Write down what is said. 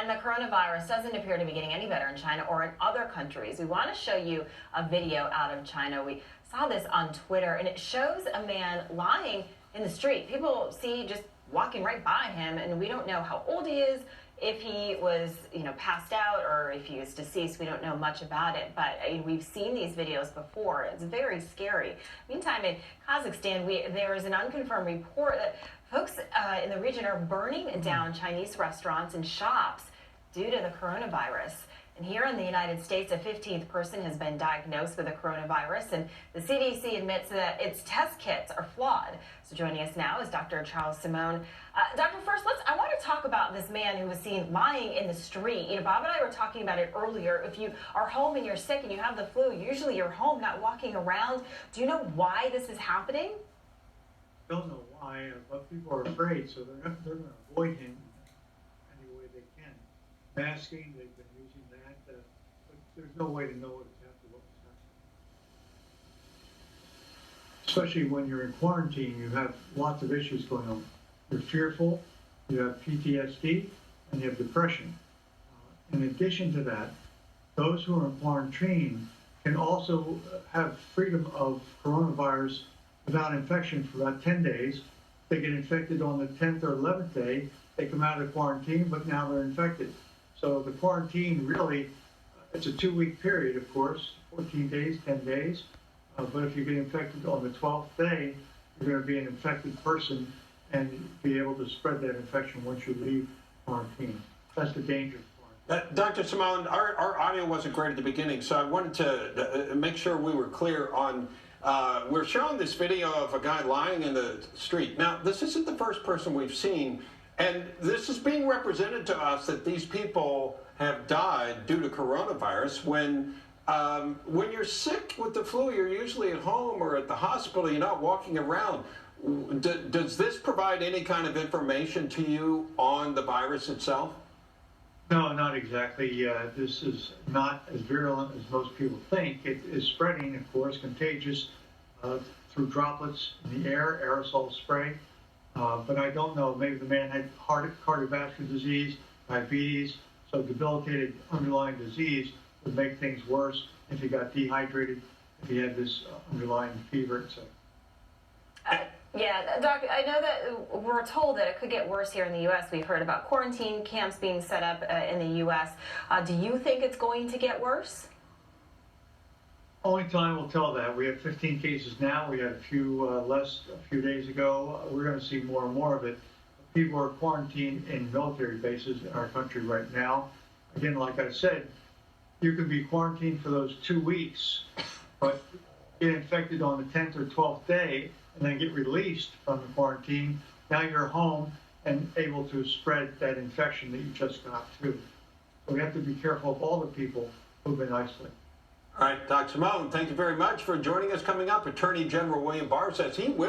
And the coronavirus doesn't appear to be getting any better in China or in other countries. We want to show you a video out of China. We saw this on Twitter, and it shows a man lying in the street. People see just walking right by him, and we don't know how old he is, if he was, passed out, or if he was deceased. We don't know much about it, but we've seen these videos before. It's very scary. Meantime, in Kazakhstan, there is an unconfirmed report that folks in the region are burning down Chinese restaurants and shops due to the coronavirus. And here in the United States, a 15th person has been diagnosed with the coronavirus, and the CDC admits that its test kits are flawed. So joining us now is Dr. Charles Simone. Doctor, first, I want to talk about this man who was seen lying in the street. Bob and I were talking about it earlier. If you are home and you're sick and you have the flu, usually you're home, not walking around. Do you know why this is happening? I don't know why, but people are afraid, so they're going to avoid him any way they can. Masking, they've been using that, but there's no way to know exactly what was happening. Especially when you're in quarantine, you have lots of issues going on. You're fearful, you have PTSD, and you have depression. In addition to that, those who are in quarantine can also have freedom of coronavirus without infection for about 10 days. They get infected on the 10th or 11th day. They come out of quarantine, but now they're infected. So the quarantine really, it's a 2-week period, of course, 14 days, 10 days. But if you get infected on the 12th day, you're going to be an infected person and be able to spread that infection once you leave quarantine. That's the danger of quarantine. Dr. Simone, our audio wasn't great at the beginning, so I wanted to make sure we were clear on, we're showing this video of a guy lying in the street. Now, this isn't the first person we've seen, and this is being represented to us that these people have died due to coronavirus. When you're sick with the flu, you're usually at home or at the hospital, you're not walking around. Does this provide any kind of information to you on the virus itself? No, not exactly. This is not as virulent as most people think. It is spreading, of course, contagious through droplets in the air, aerosol spray. But I don't know, maybe the man had cardiovascular disease, diabetes, so debilitated underlying disease would make things worse if he got dehydrated, if he had this underlying fever, etc. Yeah, Doctor, I know that we're told that it could get worse here in the U.S. We've heard about quarantine camps being set up in the U.S. Do you think it's going to get worse? Only time will tell that. We have 15 cases now. We had a few less a few days ago. We're going to see more and more of it. People are quarantined in military bases in our country right now. Again, like I said, you can be quarantined for those 2 weeks, but get infected on the 10th or 12th day and then get released from the quarantine. Now you're home and able to spread that infection that you just got too. So we have to be careful of all the people who've been isolated. All right, Dr. Simone, thank you very much for joining us. Coming up, Attorney General William Barr says he will